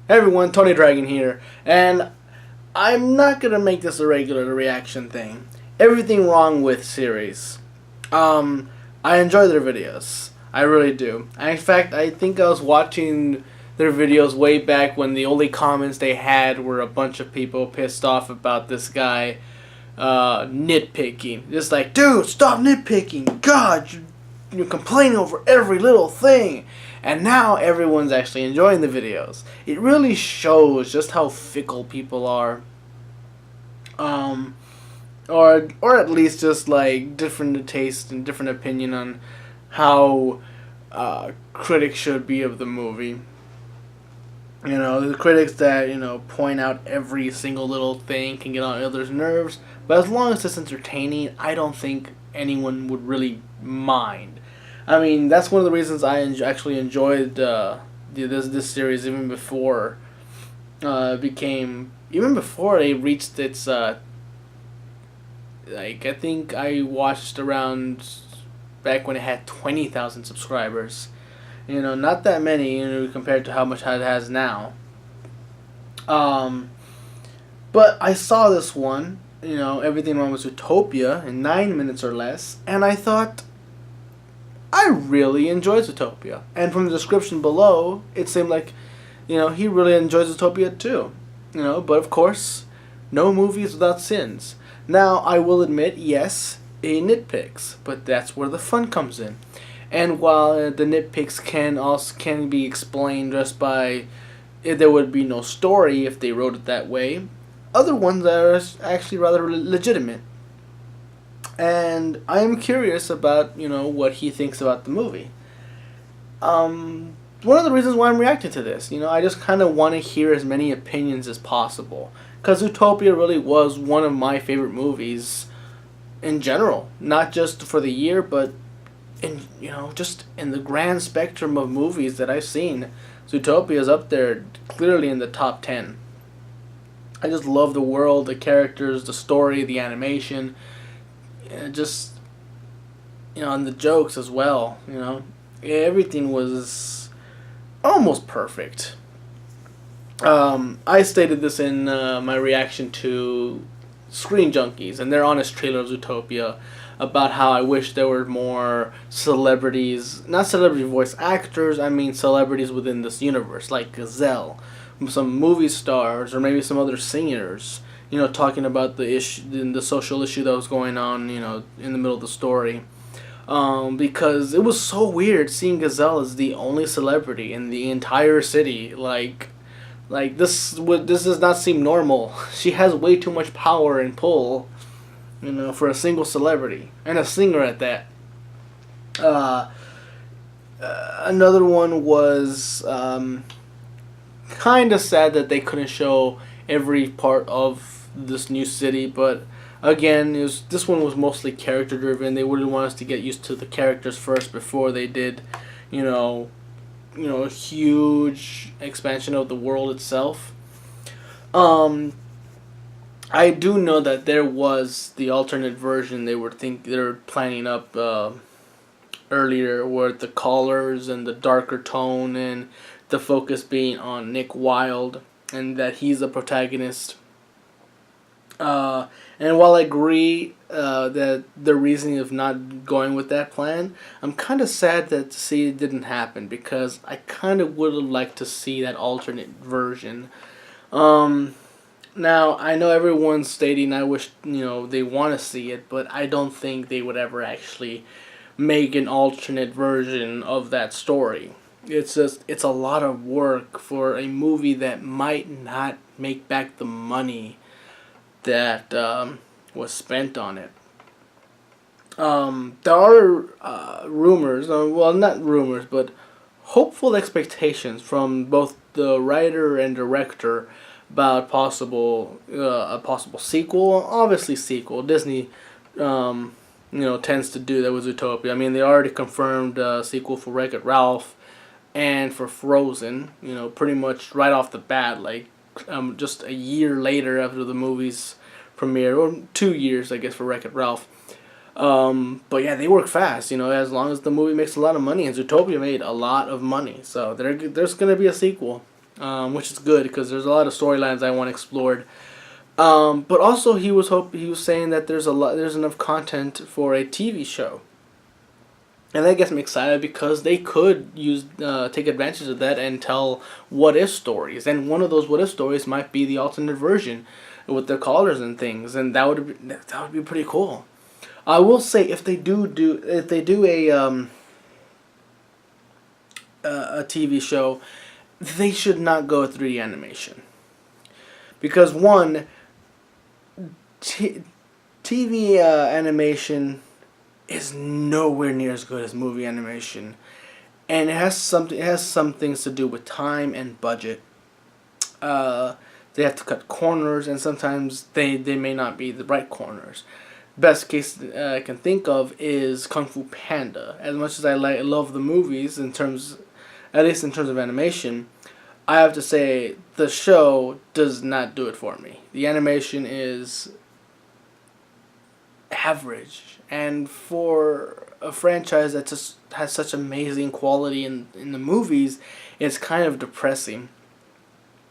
Hey everyone, Tony Dragon here, and I'm not gonna make this a regular reaction thing. Everything wrong with series. Um, I enjoy their videos. I really do. In fact, I think I was watching their videos way back when the only comments they had were a bunch of people pissed off about this guy nitpicking. Just like, dude, stop nitpicking. God, you're complaining over every little thing. And now everyone's actually enjoying the videos. It really shows just how fickle people are. Um, or at least just like different taste and different opinion on how critics should be of the movie. You know, the critics that, point out every single little thing can get on others' nerves. But as long as it's entertaining, I don't think anyone would really mind. I mean, that's one of the reasons I actually enjoyed this series even before even before it reached its I think I watched around back when it had 20,000 subscribers. Not that many, compared to how much it has now. Um, but I saw this one, Everything Wrong with Zootopia in 9 minutes or less, and I thought, I really enjoyed Zootopia. And from the description below, it seemed like, he really enjoys Zootopia too. But of course, no movies without sins. Now, I will admit, yes, he nitpicks, but that's where the fun comes in. And while the nitpicks can be explained just by there would be no story if they wrote it that way, other ones are actually rather legitimate. And I am curious about what he thinks about the movie. One of the reasons why I'm reacting to this, I just kind of want to hear as many opinions as possible, because Zootopia really was one of my favorite movies in general, not just for the year, but in just in the grand spectrum of movies that I've seen. Zootopia is up there, clearly in the top 10. I just love the world, the characters, the story, the animation, just and the jokes as well. Everything was almost perfect. I stated this in my reaction to Screen Junkies and their honest trailer of Zootopia, about how I wish there were more celebrities, not celebrity voice actors, I mean celebrities within this universe, like Gazelle, some movie stars, or maybe some other singers, talking about the social issue that was going on, in the middle of the story. Because it was so weird seeing Gazelle as the only celebrity in the entire city. This does not seem normal. She has way too much power and pull, for a single celebrity and a singer at that. Another one was kind of sad that they couldn't show every part of this new city, but again, this one was mostly character driven. They wouldn't want us to get used to the characters first before they did, a huge expansion of the world itself. I do know that there was the alternate version they're planning up earlier, where the colors and the darker tone and the focus being on Nick Wilde, and that he's the protagonist. And while I agree that the reasoning of not going with that plan, I'm kind of sad that to see it didn't happen, because I kind of would have liked to see that alternate version. Now, I know everyone's stating I wish, they want to see it, but I don't think they would ever actually make an alternate version of that story. It's a lot of work for a movie that might not make back the money that was spent on it. There are rumors, well, not rumors, but hopeful expectations from both the writer and director about a possible sequel. Obviously, sequel. Disney, tends to do that with Zootopia. I mean, they already confirmed a sequel for Wreck-It Ralph and for Frozen. Pretty much right off the bat, like just a year later after the movie's premiere, or 2 years, I guess, for Wreck-It Ralph. But yeah, they work fast, as long as the movie makes a lot of money, and Zootopia made a lot of money, so there's going to be a sequel. which is good because there's a lot of storylines I want explored. But also he was saying that there's enough content for a TV show. And that gets me excited because they could take advantage of that and tell what if stories. And one of those what if stories might be the alternate version with the collars and things, and that would be pretty cool. I will say if they do a TV show, they should not go 3D animation. Because one, TV animation is nowhere near as good as movie animation, and it has some things to do with time and budget. They have to cut corners, and sometimes they may not be the right corners. Best case I can think of is Kung Fu Panda. As much as I love the movies at least in terms of animation, I have to say the show does not do it for me. The animation is average, and for a franchise that just has such amazing quality in the movies, it's kind of depressing.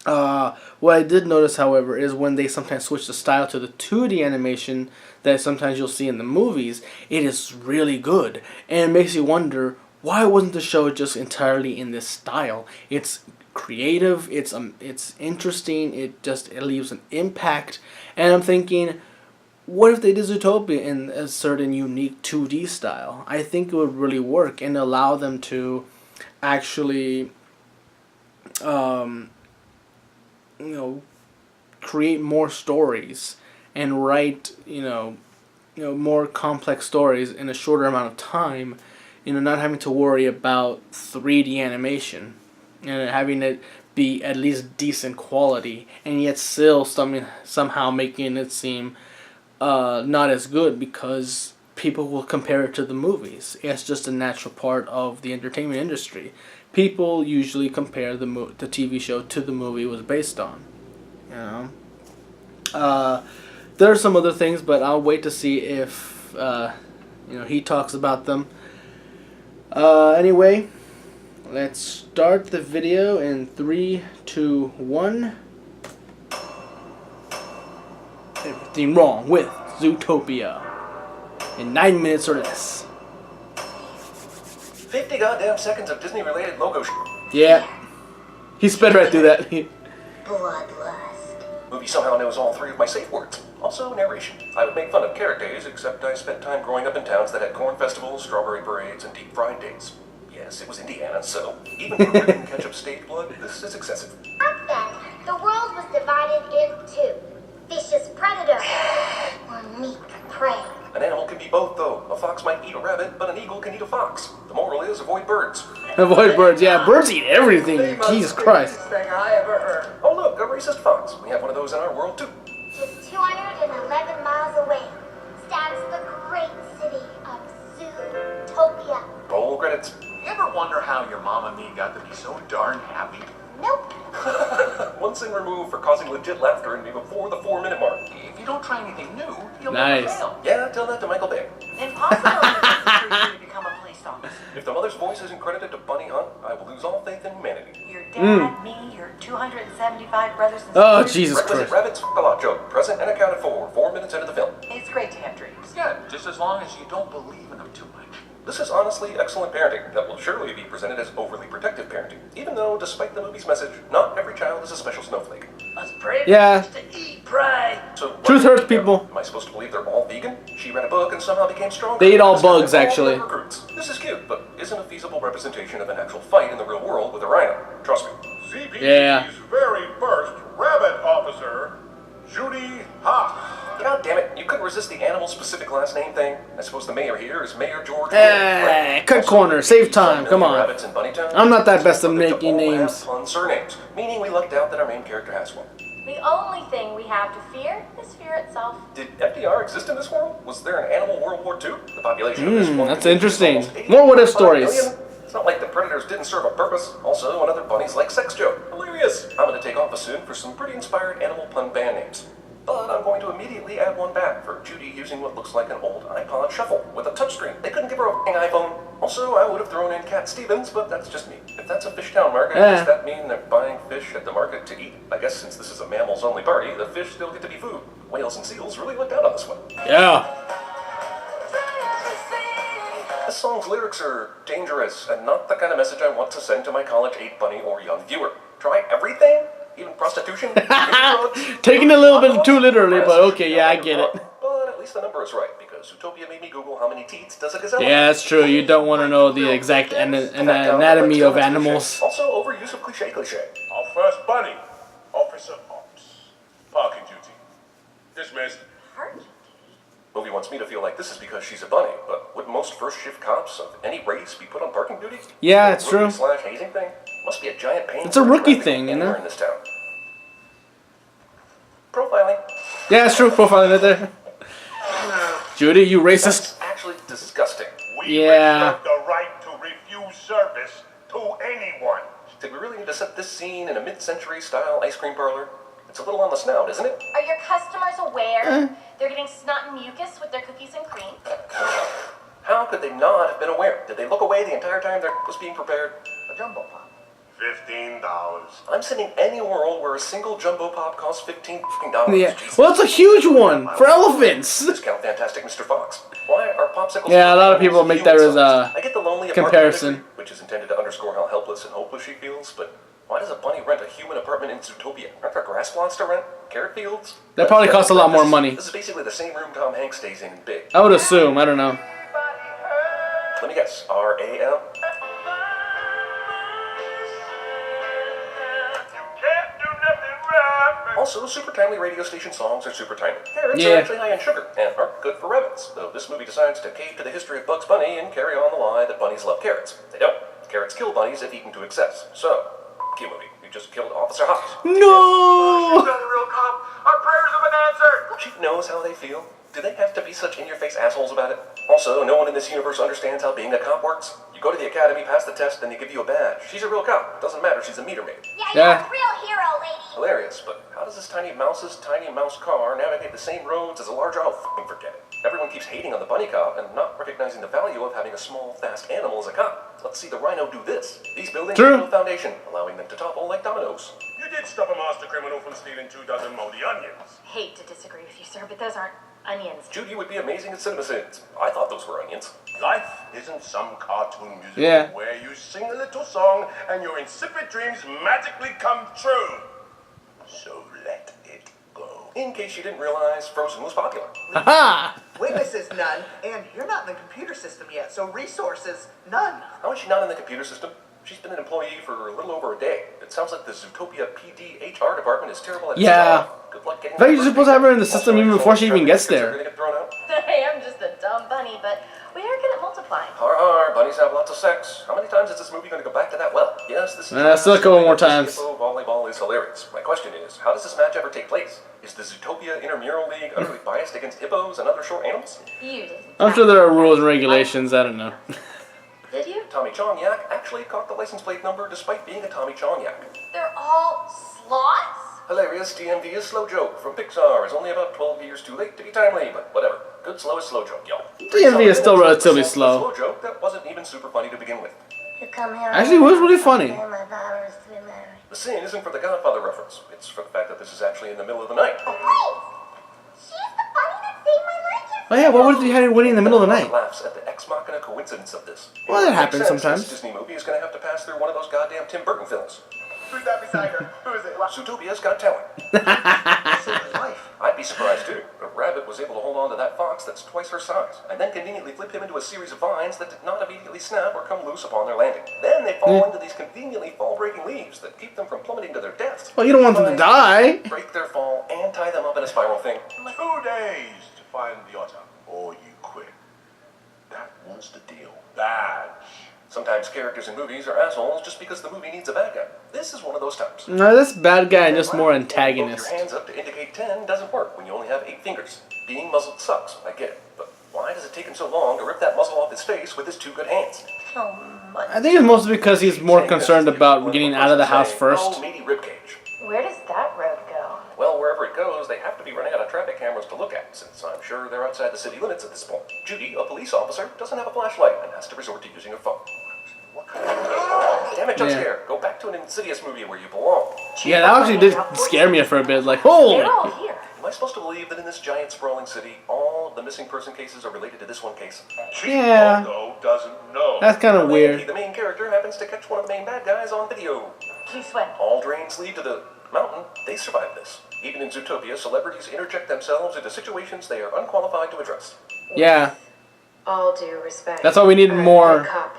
What I did notice, however, is when they sometimes switch the style to the 2D animation that sometimes you'll see in the movies, it is really good, and it makes you wonder, why wasn't the show just entirely in this style? It's creative, it's interesting, it leaves an impact, and I'm thinking, what if they did Zootopia in a certain unique 2D style? I think it would really work and allow them to actually, create more stories and write, more complex stories in a shorter amount of time. Not having to worry about 3D animation and having it be at least decent quality, and yet still somehow making it seem not as good because people will compare it to the movies. It's just a natural part of the entertainment industry. People usually compare the TV show to the movie it was based on. There are some other things, but I'll wait to see if he talks about them. Anyway, let's start the video in 3, 2, 1. Everything wrong with Zootopia in 9 minutes or less. 50 goddamn seconds of Disney-related logo Yeah. He sped right through that. Bloodlust. Movie somehow knows all 3 of my safe words. Also, narration. I would make fun of carrot days, except I spent time growing up in towns that had corn festivals, strawberry parades, and deep fried days. Yes, it was Indiana, so even for written ketchup stage blood, this is excessive. Back then, the world was divided in 2. Vicious predator or meek prey. An animal can be both, though. A fox might eat a rabbit, but an eagle can eat a fox. The moral is avoid birds. Avoid birds, yeah. Birds eat everything. Jesus Christ. Thing I ever heard. Oh look, a racist fox. We have one of those in our world, too. Just 211 miles away stands the great city of Zootopia. Roll credits. You ever wonder how your mom and me got to be so darn happy? Nope. One sin removed for causing legit laughter in me before the 4-minute mark. If you don't try anything new, you'll Nice. never fail. Yeah, tell that to Michael Bay. Impossible for you to become a police officer. If the mother's voice isn't credited to Bunny Hunt, I will lose all faith in humanity. Your dad, me, your 275 brothers and sisters. Oh, Jesus Requisite Christ. rabbits, a lot joke. Present and accounted for. 4 minutes into the film. It's great to have dreams. Yeah, just as long as you don't believe in them too much. This is honestly excellent parenting that will surely be presented as overly protective parenting. Even though, despite the movie's message, not every child is a special snowflake. Us brave Yeah. to eat prey. So, what Truth do you hurts think? people. Am I supposed to believe they're all vegan? She read a book and somehow became stronger. They eat all Discovered bugs, all actually. the recruits. This is cute, but isn't a feasible representation of an actual fight in the real world with a rhino. Trust me. CPD's Yeah. very first rabbit officer, Judy Hawk. God damn it, you couldn't resist the animal-specific last name thing? I suppose the mayor here is Mayor George. Cut Also, corner, save time, come on. rabbits in Bunnytown. I'm not that best at But they making all have names. fun surnames, meaning we lucked out that our main character has one. The only thing we have to fear is fear itself. Did FDR exist in this world? Was there an animal World War II? The population of this one That's community is interesting. almost 85 More what-if stories. million. It's not like the predators didn't serve a purpose. Also, another bunny's like sex joke. Hilarious. I'm gonna take off soon for some pretty inspired animal pun band names. But I'm going to immediately add one back for Judy using what looks like an old iPod Shuffle with a touchscreen. They couldn't give her a f***ing iPhone. Also, I would have thrown in Cat Stevens, but that's just me. If that's a Fishtown market, does that mean they're buying fish at the market to eat? I guess since this is a mammals-only party, the fish still get to be food. Whales and seals really lucked out on this one. Yeah. This song's lyrics are dangerous and not the kind of message I want to send to my college 8 bunny or young viewer. Try everything? Even prostitution? Taking it a little bit too literally, but okay, yeah, I get it. But at least the number is right, because Zootopia made me Google how many teats does a gazelle have. Yeah, that's true. You don't want to know the exact anatomy of animals. Also, overuse of cliche. Our first bunny, Officer Ops. Parking duty. Dismissed. Parking duty? Movie wants me to feel like this is because she's a bunny, but would most first shift cops of any race be put on parking duty? Yeah, it's true. / hazing thing? Must be a giant pain. It's a rookie thing, you know? In this town. Profiling. Yeah, it's true. Profiling right there. Judy, you racist. That's actually disgusting. We Yeah. reserve the right to refuse service to anyone. Did we really need to set this scene in a mid-century style ice cream parlor? It's a little on the snout, isn't it? Are your customers aware they're getting snot and mucus with their cookies and cream? How could they not have been aware? Did they look away the entire time there was being prepared? A jumbo pop. $15. I'm sitting any world where a single jumbo pop costs $15. Yeah. Jesus. Well, it's a huge one for elephants. Discount Fantastic Mr. Fox. Why are popsicles? Yeah, a lot of people make that as a I get the lonely comparison. apartment imagery, which is intended to underscore how helpless and hopeless she feels, but why does a bunny rent a human apartment in Zootopia? Aren't there grass plots to rent? Carrot fields? That probably costs a lot more money. This is basically the same room Tom Hanks stays in Big. I would assume. I don't know. Let me guess. R-A-M? Also, super timely radio station songs are super timely. Carrots are actually high in sugar and aren't good for rabbits, though this movie decides to cave to the history of Bugs Bunny and carry on the lie that bunnies love carrots. They don't. Carrots kill bunnies if eaten to excess. So, cue movie. You just killed Officer Hops. No! She's not a real cop. Our prayers have been answered. She knows how they feel. Do they have to be such in-your-face assholes about it? Also, no one in this universe understands how being a cop works. You go to the academy, pass the test, then they give you a badge. She's a real cop. Doesn't matter, she's a meter maid. Yeah, you're a real hero, lady. Hilarious, but how does this tiny mouse's tiny mouse car navigate the same roads as a large... Oh, f***ing forget it. Everyone keeps hating on the bunny cop and not recognizing the value of having a small, fast animal as a cop. Let's see the rhino do this. These buildings have no foundation, allowing them to topple like dominoes. You did stop a master criminal from stealing 2 dozen moldy onions. Hate to disagree with you, sir, but those aren't onions. Judy would be amazing at CinemaSins. I thought those were onions. Life isn't some cartoon musical where you sing a little song and your insipid dreams magically come true. So let it go. In case you didn't realize, Frozen was popular. Aha! Witnesses, none. And you're not in the computer system yet, so resources, none. How is she not in the computer system? She's been an employee for a little over a day. It sounds like the Zootopia PD HR department is terrible at its job. Good luck getting I thought you're supposed to have her in the system even before she even gets there. I am just a dumb bunny, but we are good at multiplying. Har har, bunnies have lots of sex. How many times is this movie going to go back to that well? Yes, this is... Still a couple more times. Volleyball is hilarious. My question is, how does this match ever take place? Is the Zootopia Intramural League utterly biased against hippos and other short animals? You did. I'm sure there are rules and regulations. I don't know. Did you? Tommy Chong Yak actually caught the license plate number despite being a Tommy Chong Yak. They're all sloths? Hilarious DMV is slow joke from Pixar is only about 12 years too late to be timely, but whatever. Good slow is slow joke, y'all. DMV is still relatively slow. Slow joke that wasn't even super funny to begin with. You come here. Actually, it was really funny. My daughter is to be married. The scene isn't for the Godfather reference. It's for the fact that this is actually in the middle of the night. Wait! She's the bunny that saved my life yesterday. Oh yeah, what would you have winning in the middle of the night? Laughs at the ex machina coincidence of this. Well, that It makes happens sense. sometimes. This Disney movie is going to have to pass through one of those goddamn Tim Burton films. Who's that beside her? Who is it? Zootopia's got talent. Saved his life. I'd be surprised too. A rabbit was able to hold on to that fox that's twice her size, and then conveniently flip him into a series of vines that did not immediately snap or come loose upon their landing. Then they fall into these conveniently fall-breaking leaves that keep them from plummeting to their deaths. Well, you don't want them to die. Break their fall and tie them up in a spiral thing. 2 days to find the otter, or you quit. That was the deal. Badge. Sometimes characters in movies are assholes just because the movie needs a bad guy. This is one of those times. No, this bad guy and just more Both antagonist. your hands up to indicate 10 doesn't work when you only have 8 fingers. Being muzzled sucks, I get it. But why does it take him so long to rip that muzzle off his face with his 2 good hands? I think it's mostly because he's more concerned about getting out of the house first. Oh, meaty ribcage. Where does that road go? Well, wherever it goes, they have to be running out of cameras to look at, since I'm sure they're outside the city limits at this point. Judy, a police officer, doesn't have a flashlight and has to resort to using her phone. What kind of... Damn it, jump scare. Go back to an Insidious movie where you belong. Yeah, that actually did scare me for a bit. Like, holy! They're all here. Am I supposed to believe that in this giant sprawling city, all of the missing person cases are related to this one case? Yeah. Chico doesn't know. That's kind of weird. The main character happens to catch one of the main bad guys on video. Please swim. All drains lead to the mountain. They survive this. Even in Zootopia, celebrities interject themselves into situations they are unqualified to address. Yeah. All due respect. That's why we need more cop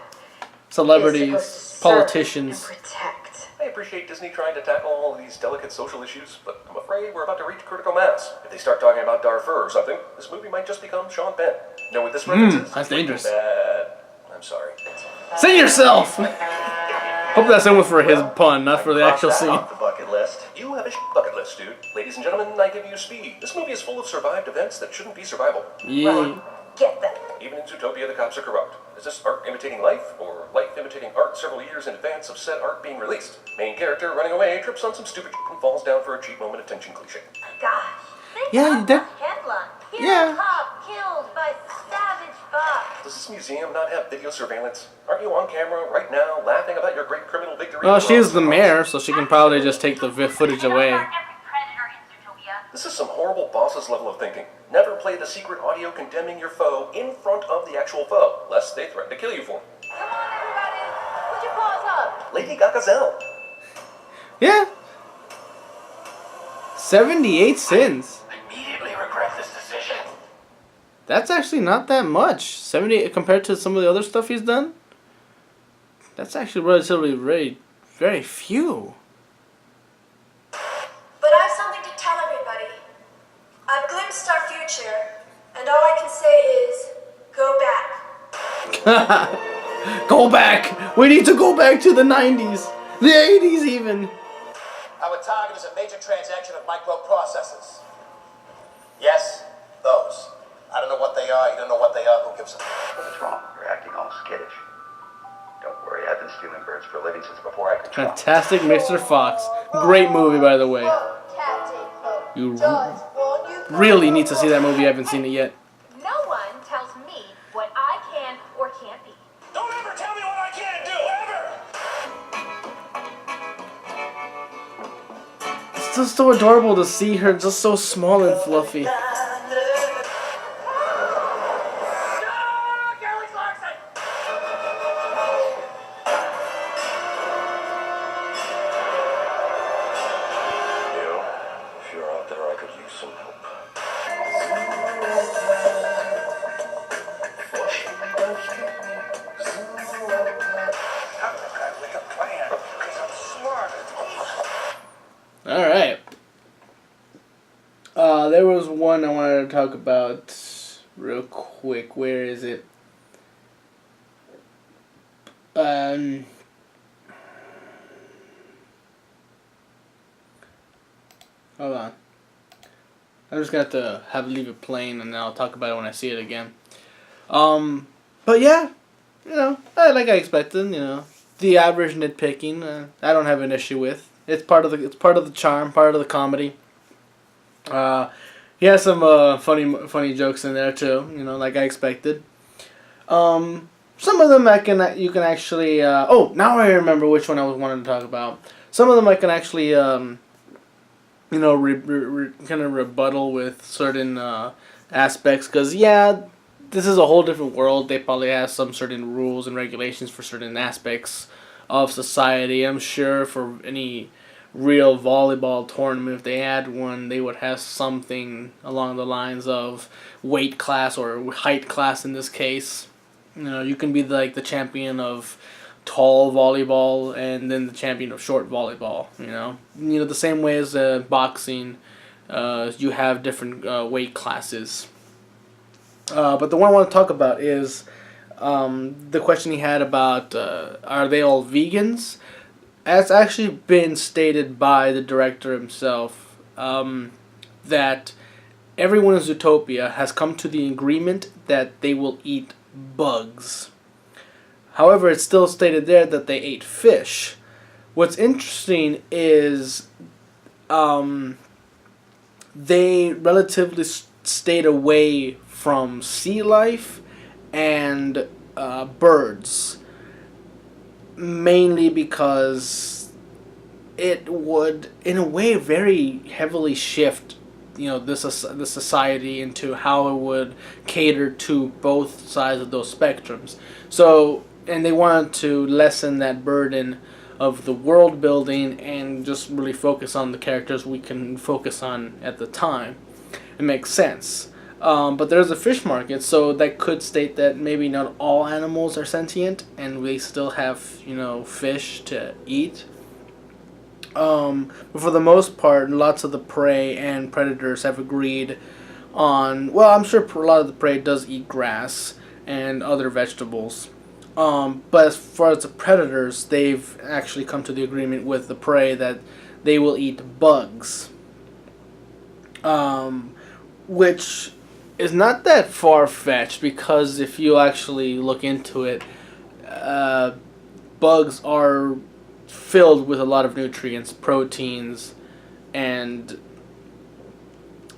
celebrities, politicians. and protect. I appreciate Disney trying to tackle all of these delicate social issues, but I'm afraid we're about to reach critical mass. If they start talking about Darfur or something, this movie might just become Sean Penn. Know what this reference is? That's dangerous. Bad. I'm sorry. Say yourself! Hope that's in with for his pun, not for the actual Cross that scene. off the bucket list. You have a bucket list, dude. Ladies and gentlemen, I give you speed. This movie is full of survived events that shouldn't be survivable. Yeah. Get them. Even in Zootopia, the cops are corrupt. Is this art imitating life, or life imitating art several years in advance of said art being released? Main character running away trips on some stupid and falls down for a cheap moment attention cliche. Gosh. Yeah, that. Headline. Yeah. Cop killed by savage fox. Does this museum not have video surveillance? Aren't you on camera right now laughing about your great criminal victory? Well, she is the mayor, so she can probably just take the footage away. Every predator in Zootopia. This is some horrible boss's level of thinking. Never play the secret audio condemning your foe in front of the actual foe, lest they threaten to kill you for it. Come on, everybody. Put your paws up. Lady Gagazelle. Yeah. 78 sins. Immediately regret this decision. That's actually not that much. 70 compared to some of the other stuff he's done. That's actually relatively very few. But I have something to tell everybody. I've glimpsed our future, and all I can say is, go back. Go back. We need to go back to the 90s. The 80s even. Our target is a major transaction of microprocessors. Yes, those. I don't know what they are, you don't know what they are, who gives a... What's wrong? You're acting all skittish. Don't worry, I've been stealing birds for a living since before I could talk. Fantastic Mr. Fox. Great movie, by the way. You really need to see that movie. I haven't seen it yet. No one tells me what I can or can't be. Don't ever tell me what I can't do, ever! It's just so adorable to see her just so small and fluffy. If you're out there, I could use some help. We can plan, because I'm smart. Alright. There was one I wanted to talk about real quick. Where is it? Hold on. I'm just gonna have to leave it playing, and then I'll talk about it when I see it again. But yeah, like I expected, the average nitpicking, I don't have an issue with. It's part of the charm, part of the comedy. He has some funny jokes in there too, like I expected. Some of them you can actually. Oh, now I remember which one I was wanting to talk about. Some of them I can actually. Kind of rebuttal with certain aspects, because this is a whole different world. They probably have some certain rules and regulations for certain aspects of society. I'm sure for any real volleyball tournament, if they had one, they would have something along the lines of weight class or height class in this case. You can be like the champion of tall volleyball and then the champion of short volleyball. The same way as boxing, you have different weight classes. But the one I want to talk about is the question he had about are they all vegans? It's actually been stated by the director himself that everyone in Zootopia has come to the agreement that they will eat bugs. However, it's still stated there that they ate fish. What's interesting is they relatively stayed away from sea life and birds, mainly because it would, in a way, very heavily shift, the society into how it would cater to both sides of those spectrums. So, and they wanted to lessen that burden of the world building and just really focus on the characters we can focus on at the time. It makes sense. But there's a fish market, so that could state that maybe not all animals are sentient, and we still have, fish to eat. But for the most part, lots of the prey and predators have agreed on. Well, I'm sure a lot of the prey does eat grass and other vegetables. But as far as the predators, they've actually come to the agreement with the prey that they will eat bugs. Which is not that far-fetched, because if you actually look into it, bugs are filled with a lot of nutrients, proteins, and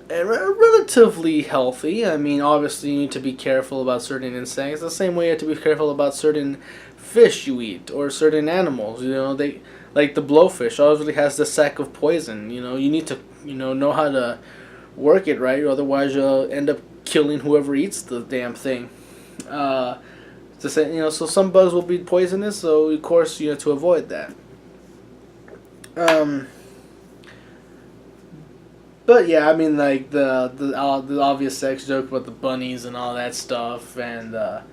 relatively healthy. I mean, obviously you need to be careful about certain insects, the same way you have to be careful about certain fish you eat, or certain animals. They, like the blowfish, obviously has the sac of poison. You need to, know how to work it right, otherwise you'll end up killing whoever eats the damn thing. To say, so some bugs will be poisonous, so of course you have to avoid that. But yeah, I mean, like the obvious sex joke about the bunnies and all that stuff, and the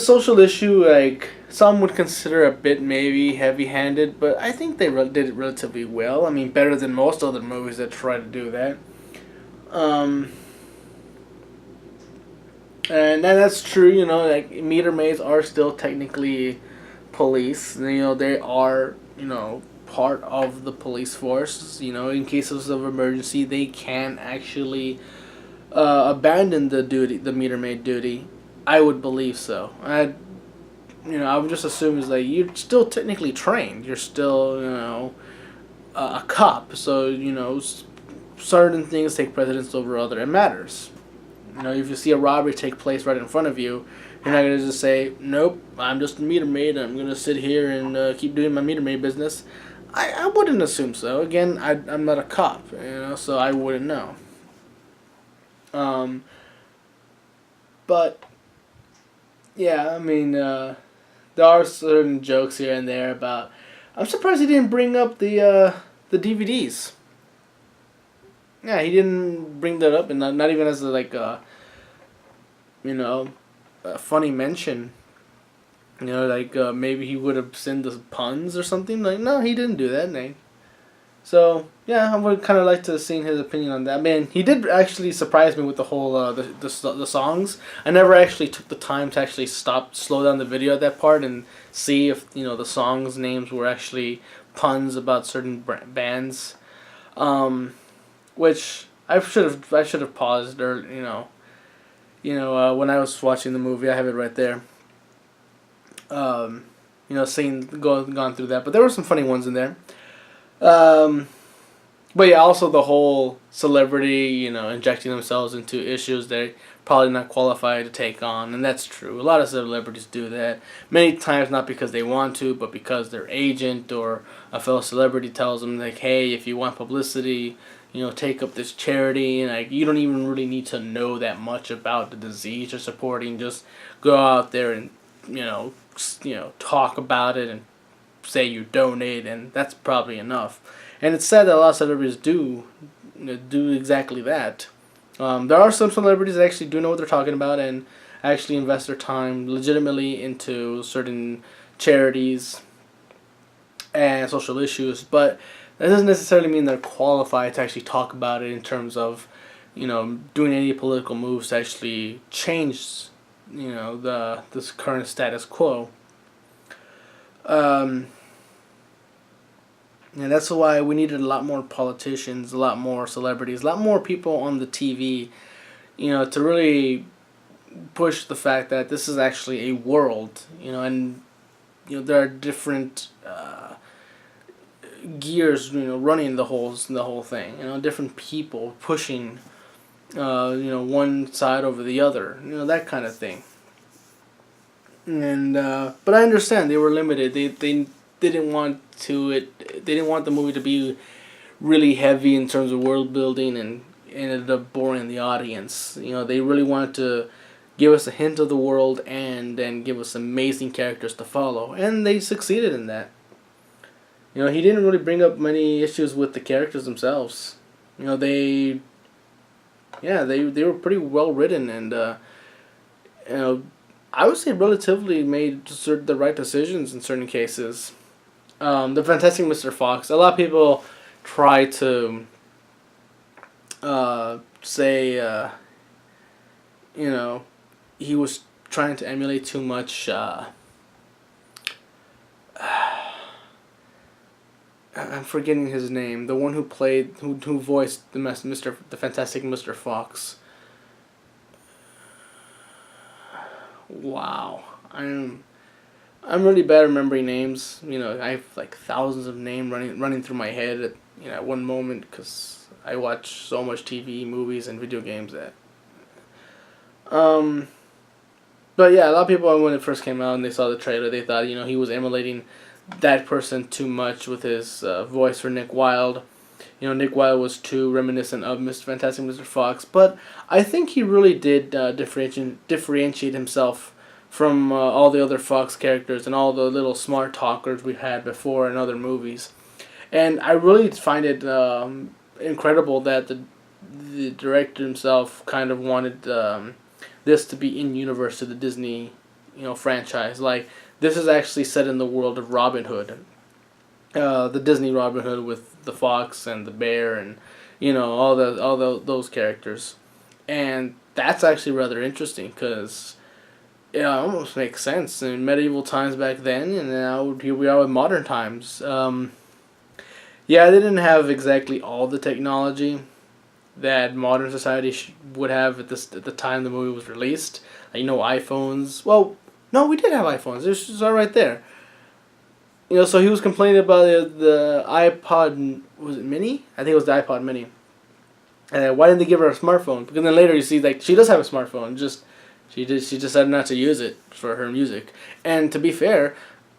social issue, like some would consider a bit maybe heavy-handed, but I think they did it relatively well. I mean, better than most other movies that try to do that. And that's true. Like meter maids are still technically police. They are part of the police force. In cases of emergency, they can actually abandon the meter maid duty. I would believe so. I would just assume is like you're still technically trained. You're still a cop. So certain things take precedence over other. It matters. If you see a robbery take place right in front of you, you're not going to just say, nope, I'm just a meter maid, I'm going to sit here and keep doing my meter maid business. I wouldn't assume so. Again, I'm not a cop, so I wouldn't know. But, yeah, I mean, there are certain jokes here and there about... I'm surprised he didn't bring up the DVDs. Yeah, he didn't bring that up, and not even as a funny mention. Maybe he would have sent the puns or something. Like, no, he didn't do that. No. So yeah, I would kind of like to see his opinion on that. Man, he did actually surprise me with the whole the songs. I never actually took the time to actually slow down the video at that part and see if the songs names were actually puns about certain bands. Which I should have paused, or when I was watching the movie. I have it right there. Gone through that, but there were some funny ones in there. But yeah, also the whole celebrity, injecting themselves into issues they're probably not qualified to take on, and that's true. A lot of celebrities do that. Many times not because they want to, but because their agent or a fellow celebrity tells them, like, hey, if you want publicity, take up this charity, and you don't even really need to know that much about the disease you're supporting. Just go out there and talk about it and say you donate, and that's probably enough. And it's sad that a lot of celebrities do exactly that. There are some celebrities that actually do know what they're talking about and actually invest their time legitimately into certain charities and social issues, but that doesn't necessarily mean they're qualified to actually talk about it in terms of, doing any political moves to actually change, this current status quo. And that's why we needed a lot more politicians, a lot more celebrities, a lot more people on the TV, to really push the fact that this is actually a world, and there are different gears, running the whole thing. Different people pushing, one side over the other. That kind of thing. And but I understand they were limited. They didn't want They didn't want the movie to be really heavy in terms of world building, and ended up boring the audience. They really wanted to give us a hint of the world and then give us amazing characters to follow, and they succeeded in that. He didn't really bring up many issues with the characters themselves. They were pretty well written, and I would say relatively made the right decisions in certain cases. The Fantastic Mr. Fox. A lot of people try to say, he was trying to emulate too much. I'm forgetting his name. The one who voiced the Fantastic Mr. Fox. Wow, I'm really bad at remembering names. I have like thousands of names running through my head at one moment, because I watch so much TV, movies, and video games that. But yeah, a lot of people, when it first came out and they saw the trailer, they thought he was emulating that person too much with his voice for Nick Wilde. Nick Wilde was too reminiscent of Mr. Fantastic Mr. Fox, but I think he really did differentiate himself from all the other Fox characters and all the little smart talkers we've had before in other movies. And I really find it incredible that the director himself kind of wanted this to be in universe to the Disney franchise. Like, this is actually set in the world of Robin Hood. The Disney Robin Hood with the fox and the bear and those characters, and that's actually rather interesting, because it almost makes sense in medieval times back then, and now here we are with modern times. They didn't have exactly all the technology that modern society would have at the time the movie was released. iPhones. Well, no, we did have iPhones. It's all right there. So he was complaining about the iPod, was it Mini? I think it was the iPod Mini. And why didn't they give her a smartphone? Because then later you see, like, she does have a smartphone. She decided not to use it for her music. And to be fair,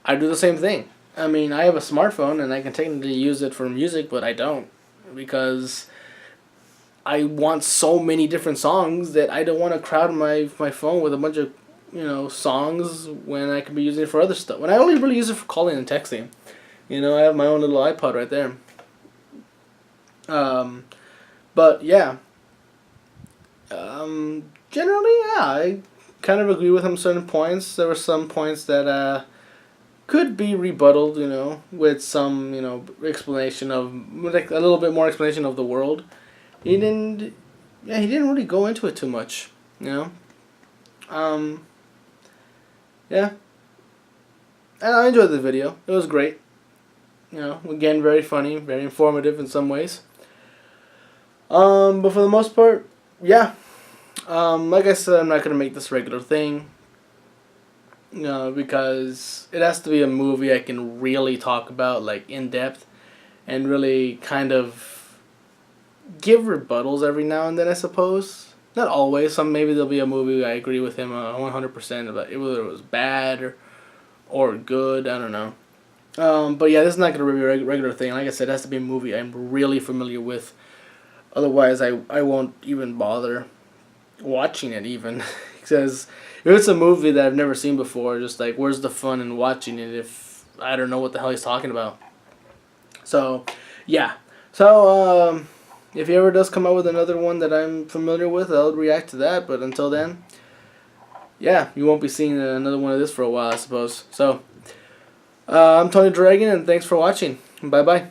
I do the same thing. I mean, I have a smartphone and I can technically use it for music, but I don't, because I want so many different songs that I don't want to crowd my phone with a bunch of songs when I could be using it for other stuff. When I only really use it for calling and texting. I have my own little iPod right there. But yeah. Generally, yeah, I kind of agree with him certain points. There were some points that could be rebutted, with some, explanation of, like, a little bit more explanation of the world. He didn't really go into it too much, Yeah. And I enjoyed the video. It was great. Again, very funny, very informative in some ways. But for the most part, yeah. Like I said, I'm not going to make this a regular thing. Because it has to be a movie I can really talk about, like, in depth, and really kind of give rebuttals every now and then, I suppose. Not always. Maybe there'll be a movie I agree with him 100% about whether it was bad or good. I don't know. But yeah, this is not going to be a regular thing. Like I said, it has to be a movie I'm really familiar with. Otherwise, I won't even bother watching it even. Because if it's a movie that I've never seen before, just like, where's the fun in watching it if I don't know what the hell he's talking about? So, yeah. So, if he ever does come out with another one that I'm familiar with, I'll react to that. But until then, yeah, you won't be seeing another one of this for a while, I suppose. So, I'm Tony Dragon, and thanks for watching. Bye-bye.